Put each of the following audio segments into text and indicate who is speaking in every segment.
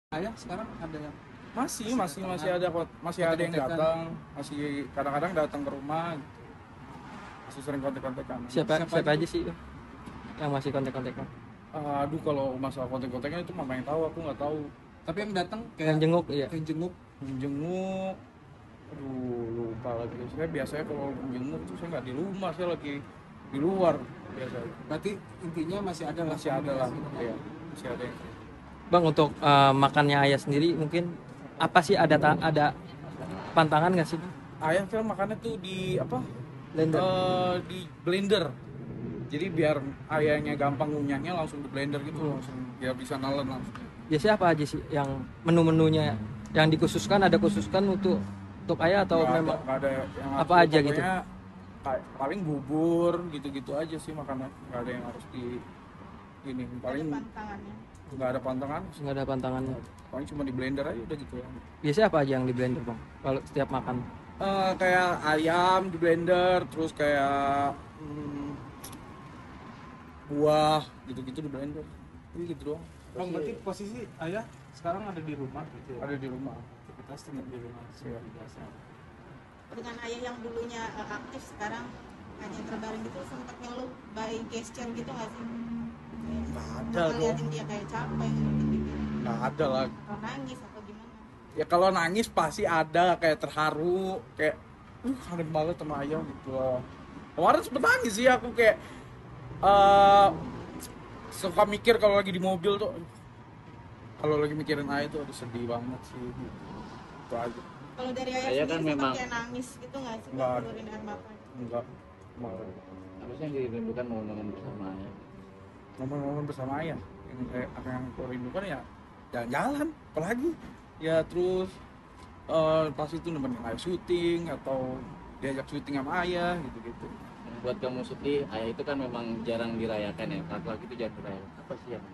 Speaker 1: Ayah sekarang ada yang
Speaker 2: masih ada kok, masih ada yang
Speaker 1: kontak-kontakan?
Speaker 2: datang, masih kadang-kadang datang ke rumah, masih sering kontak-kontakan.
Speaker 3: Siapa aja sih yang masih kontak-kontakan?
Speaker 2: Aduh, kalau masalah kontak-kontaknya itu mama yang tahu, aku nggak tahu.
Speaker 1: Tapi yang datang
Speaker 3: Yang
Speaker 1: kayak
Speaker 3: jenguk, iya.
Speaker 1: yang jenguk
Speaker 2: Jenguk, aduh lupa lagi. Saya biasanya kalau jenguk tuh saya nggak di rumah, saya lagi di luar biasanya.
Speaker 1: berarti intinya masih ada lah
Speaker 2: Masih ada lah,
Speaker 1: komunikasi.
Speaker 2: ya, masih ada yang
Speaker 3: Bang, untuk makannya Ayah sendiri mungkin apa sih, ada pantangan nggak sih?
Speaker 2: ayah kan makannya tuh di apa?
Speaker 3: Blender.
Speaker 2: Di blender. Jadi biar ayahnya gampang ngunyahnya langsung di blender gitu, langsung biar bisa nelen langsung.
Speaker 3: Biasanya apa aja sih yang menu-menunya yang dikhususkan, ada khususkan untuk Ayah atau memang
Speaker 2: Nggak ada yang
Speaker 3: apa
Speaker 2: harus,
Speaker 3: aja gitu?
Speaker 2: pokoknya paling bubur gitu-gitu aja sih makanan, nggak ada yang harus di ini, paling
Speaker 4: pantangannya.
Speaker 2: nggak ada pantangan,
Speaker 3: Nggak ada pantangannya.
Speaker 2: paling cuma di blender aja udah gitu ya.
Speaker 3: Biasanya apa aja yang di blender, Bang, kalau setiap makan?
Speaker 2: Kayak ayam di blender, terus kayak buah gitu-gitu di blender, gitu doang.
Speaker 1: Bang, berarti posisi ayah sekarang ada di rumah gitu ya?
Speaker 2: Ada di rumah.
Speaker 1: Aktivitas tinggal di rumah seperti biasa.
Speaker 4: Dengan ayah yang dulunya aktif sekarang hanya terbaring gitu, sempat ngeluh by gesture gitu nggak sih?
Speaker 2: Nggak ada
Speaker 4: Pernah
Speaker 2: dong.
Speaker 4: liatin dia kayak capek gitu,
Speaker 2: Nggak ada lah.
Speaker 4: atau nangis atau gimana?
Speaker 2: Ya kalau nangis pasti ada, kayak terharu, kayak kangen banget sama ayah gitu loh. Kemarin sempet nangis sih aku, kayak suka mikir kalau lagi di mobil tuh, kalau lagi mikirin ayah tuh aduh sedih banget sih, itu aja.
Speaker 4: Kalau dari ayah
Speaker 5: Ayah
Speaker 4: sendiri
Speaker 5: kan
Speaker 4: sempat
Speaker 5: memang
Speaker 4: kayak nangis gitu nggak sih?
Speaker 2: Nggak ada.
Speaker 4: Keluarin air mata?
Speaker 2: Enggak.
Speaker 5: harusnya yang dirindukan momen-momen bersama ya.
Speaker 2: Momen-momen bersama ayah yang apa yang aku rindukan ya jalan-jalan, apalagi ya, terus pas itu nemenin ayah syuting atau diajak syuting sama ayah gitu-gitu.
Speaker 5: Yang buat kamu sedih, ayah itu kan memang jarang dirayakan ya. Laki-laki itu jarang dirayakan. Apa sih yang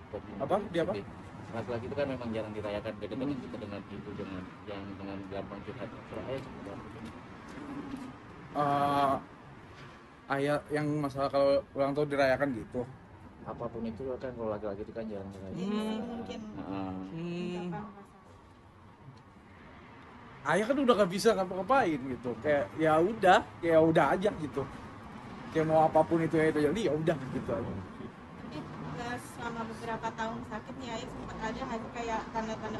Speaker 5: buat kamu
Speaker 2: Apa? Dia apa?
Speaker 5: sedih? Laki-laki itu kan memang jarang dirayakan. Beda dengan kita dengan ibu, dengan yang dengan gampang curhat. Kalau ayah seperti apa?
Speaker 2: Ayah yang masalah kalau ulang tahun dirayakan gitu.
Speaker 5: Apapun itu kan kalau laki-laki itu kan jarang dirayakan.
Speaker 4: Jadi mungkin
Speaker 5: Nah,
Speaker 2: Hmm,
Speaker 4: ungkapan
Speaker 2: ayah kan udah gak bisa ngapa-ngapain gitu, kayak ya udah aja gitu, kayak mau apapun itu ya jadi ya udah gitu aja.
Speaker 4: selama beberapa tahun sakit nih ayah sempat ada nggak sih kayak tanda-tanda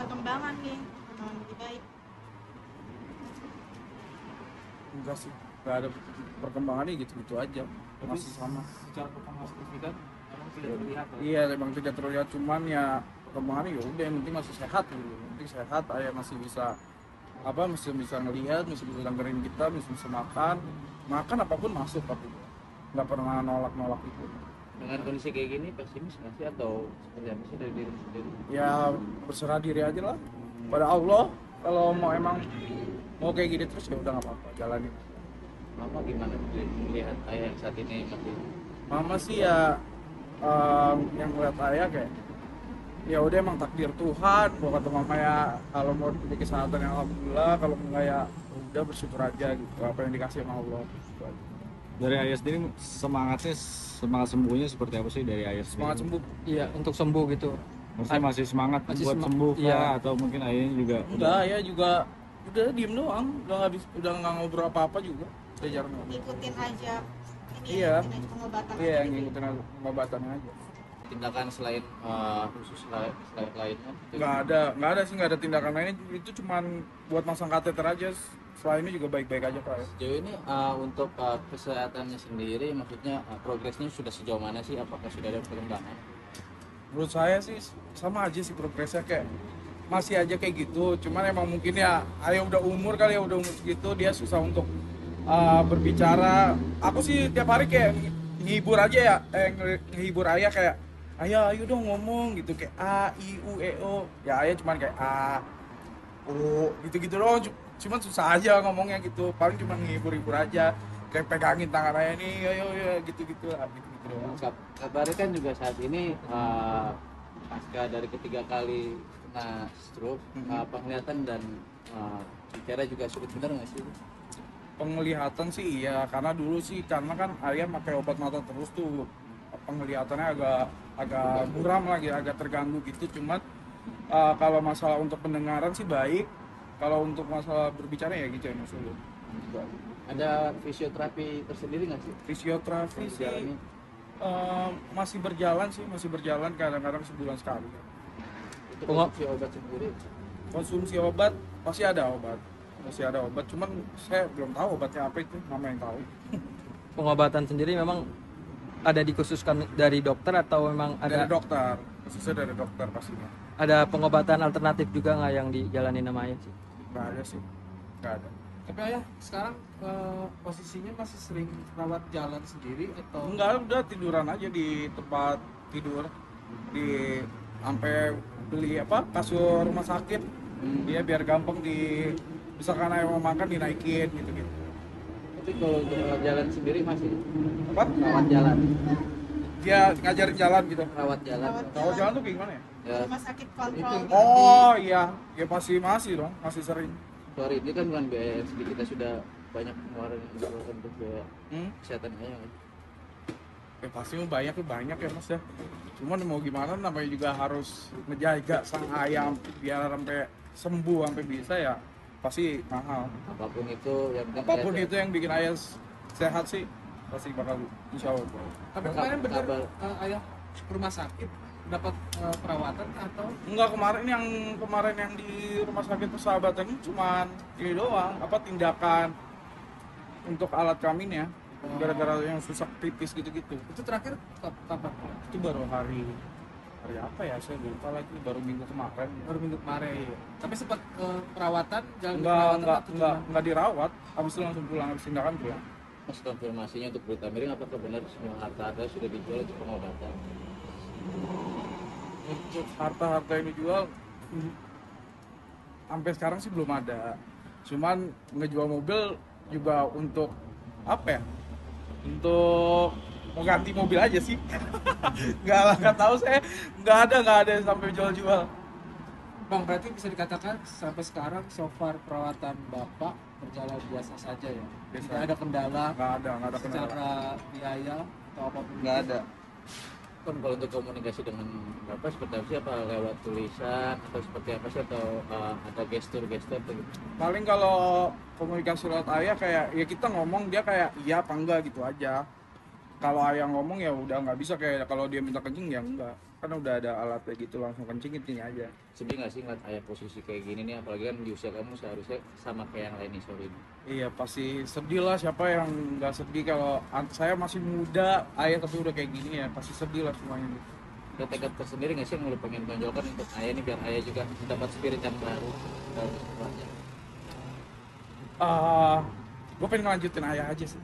Speaker 4: perkembangan nih, perkembangan lebih baik?
Speaker 2: Enggak sih, nggak ada perkembangannya, gitu-gitu aja, masih sama.
Speaker 1: Secara perkembangan signifikan memang tidak terlihat ya?
Speaker 2: Iya, memang tidak terlihat, cuman ya perkembangannya ya udah, yang penting masih sehat gitu, yang penting sehat, ayah masih bisa masih bisa ngelihat, masih bisa dengerin kita, masih bisa makan apapun masuk, tapi nggak pernah nolak itu.
Speaker 5: dengan kondisi kayak gini pesimis nggak sih atau seperti apa sih dari diri sendiri?
Speaker 2: Ya berserah diri aja lah pada Allah, kalau mau kayak gini terus ya udah nggak apa-apa, jalanin.
Speaker 5: Mama gimana melihat ayah yang saat ini masih
Speaker 2: Mama sih ya yang ngeliat ayah kayak ya udah emang takdir Tuhan, gua kata mama ya, kalau mau diberi kesehatan ya alhamdulillah, kalau enggak ya udah bersyukur aja gitu, apa yang dikasih sama Allah gitu aja.
Speaker 6: Dari ayah sendiri semangat sembuhnya seperti apa sih dari ayah sendiri?
Speaker 2: Semangat sembuh.
Speaker 3: Iya, untuk sembuh gitu.
Speaker 6: Maksudnya masih semangat
Speaker 3: Masih
Speaker 6: buat sembuh kah?
Speaker 3: iya.
Speaker 6: Atau mungkin ayahnya juga
Speaker 2: Enggak, ya juga udah diem doang, udah nggak ngobrol apa-apa juga, udah jarang ngobrol.
Speaker 4: Ngikutin aja ini
Speaker 2: Iya.
Speaker 4: ngikutin aja pengobatan
Speaker 2: Iya,
Speaker 4: aja gitu.
Speaker 2: ngikutin pengobatannya aja.
Speaker 5: tindakan selain khusus selain lainnya?
Speaker 2: Nggak ada sih, nggak ada tindakan lainnya, itu cuman buat masang kateter aja, selainnya juga baik-baik aja Pak.
Speaker 5: Sejauh ini untuk kesehatannya sendiri, maksudnya progresnya sudah sejauh mana sih? Apakah sudah ada perkembangan?
Speaker 2: Menurut saya sih sama aja sih progresnya, kayak masih aja kayak gitu, cuman emang mungkin ya ayah udah umur kali ya, udah umur segitu dia susah untuk berbicara. Aku sih tiap hari kayak ngehibur aja ya, ngehibur ayah, kayak ayah ayo dong ngomong gitu, kayak a i u e o, ya ayah cuman kayak a o gitu-gitu doang, cuman susah aja ngomongnya gitu, paling cuma ngehibur-hibur aja, kayak pegangin tangan ayah nih, ayo ya gitu-gitu lah, gitu-gitu doang.
Speaker 5: Kabarnya kan juga saat ini pasca dari ketiga kali kena stroke, penglihatan dan bicara juga sulit, benar nggak sih?
Speaker 2: Penglihatan sih iya, karena dulu sih karena kan ayah pakai obat mata terus tuh, penglihatannya agak agak buram lagi, agak terganggu gitu. Cuman kalau masalah untuk pendengaran sih baik, kalau untuk masalah berbicara ya gitu ya Mas Ulu.
Speaker 5: Ada fisioterapi tersendiri nggak sih?
Speaker 2: Fisioterapi sih
Speaker 5: Jalannya?
Speaker 2: masih berjalan kadang-kadang sebulan sekali.
Speaker 5: Itu
Speaker 3: Pengo-
Speaker 5: konsumsi obat sendiri.
Speaker 2: Konsumsi obat masih ada obat, cuman saya belum tahu obatnya apa, itu mama yang tahu.
Speaker 3: Pengobatan sendiri memang ada dikhususkan dari dokter atau memang
Speaker 2: Dari
Speaker 3: ada
Speaker 2: dokter, khususnya dari dokter pastinya.
Speaker 3: ada pengobatan alternatif juga nggak yang dijalani sama ayah sih?
Speaker 2: Nggak ada sih, nggak ada.
Speaker 1: Tapi ayah sekarang posisinya masih sering rawat jalan sendiri atau
Speaker 2: Enggak, udah tiduran aja di tempat tidur, di sampai beli kasur rumah sakit. Dia biar gampang misalkan ayah mau makan dinaikin gitu.
Speaker 5: Tapi kalau untuk rawat jalan sendiri masih
Speaker 2: Apa?
Speaker 5: rawat jalan,
Speaker 2: Dia ngajarin jalan gitu.
Speaker 5: rawat jalan.
Speaker 2: Kalau jalan tuh gimana ya?
Speaker 5: Ya,
Speaker 4: Rumah sakit kontrol.
Speaker 2: Oh iya, ya pasti masih dong, masih sering.
Speaker 5: sorry, ini kan bukan biaya sedikit, kita sudah banyak pengeluaran yang dikeluarkan untuk biaya
Speaker 2: Hmm?
Speaker 5: kesehatan ayah kan.
Speaker 2: Pasti banyak ya Mas ya. Cuman mau gimana, namanya juga harus ngejaga sang ayam biar sampai sembuh, sampai bisa ya pasti mahal.
Speaker 5: Apapun itu yang penting
Speaker 2: Apapun
Speaker 5: sehat,
Speaker 2: itu yang bikin ayah sehat sih pasti bakal insya Allah.
Speaker 1: tapi kemarin benar
Speaker 5: Kabar.
Speaker 1: ayah ke rumah sakit dapat perawatan atau
Speaker 2: Enggak, kemarin yang di rumah sakit persahabatan ini cuman ini doang, tindakan untuk alat kelaminnya, gara-gara yang susah pipis gitu-gitu.
Speaker 1: itu terakhir kapan?
Speaker 2: Itu baru hari apa ya, saya lupa lagi, baru minggu kemarin.
Speaker 1: Baru minggu kemarin. Tapi sempat perawatan, jalan
Speaker 2: Enggak dirawat, habis itu langsung pulang, habis tindakan pulang.
Speaker 5: Mas, konfirmasinya untuk berita miring, apakah benar semua harta sudah dijual untuk pengobatan?
Speaker 2: Untuk harta yang dijual sampai sekarang sih belum ada. Cuman ngejual mobil juga untuk apa ya? Untuk mau ganti mobil aja sih. Nggak tahu saya, nggak ada sampai jual-jual.
Speaker 1: Bang, berarti bisa dikatakan sampai sekarang so far perawatan Bapak berjalan biasa saja ya?
Speaker 2: Biasa.
Speaker 1: Tidak ada kendala
Speaker 2: Nggak ada kendala.
Speaker 1: secara biaya atau apapun
Speaker 2: Nggak
Speaker 1: itu?
Speaker 2: ada.
Speaker 5: Kan kalau untuk komunikasi dengan Bapak seperti apa sih? Apa lewat tulisan atau seperti apa sih? Atau ada gestur-gestur atau gitu?
Speaker 2: Paling kalau komunikasi lewat ayah kayak ya kita ngomong, dia kayak iya apa enggak gitu aja. Kalau ayah ngomong ya udah nggak bisa, kayak kalau dia minta kencing ya enggak. Kan udah ada alat kayak gitu, langsung kencing aja.
Speaker 5: Sedih nggak sih ngeliat ayah posisi kayak gini nih? Apalagi kan di usia kamu seharusnya sama kayak yang lain nih, sorry.
Speaker 2: Iya pasti sedih lah, siapa yang nggak sedih kalau saya masih muda, ayah tapi udah kayak gini ya pasti sedih lah semuanya.
Speaker 5: Ada tekad tersendiri nggak sih yang lu pengen tonjolkan untuk ayah nih biar ayah juga mendapat spirit yang baru dalam kehidupannya?
Speaker 2: Gue pengen ngelanjutin ayah aja sih.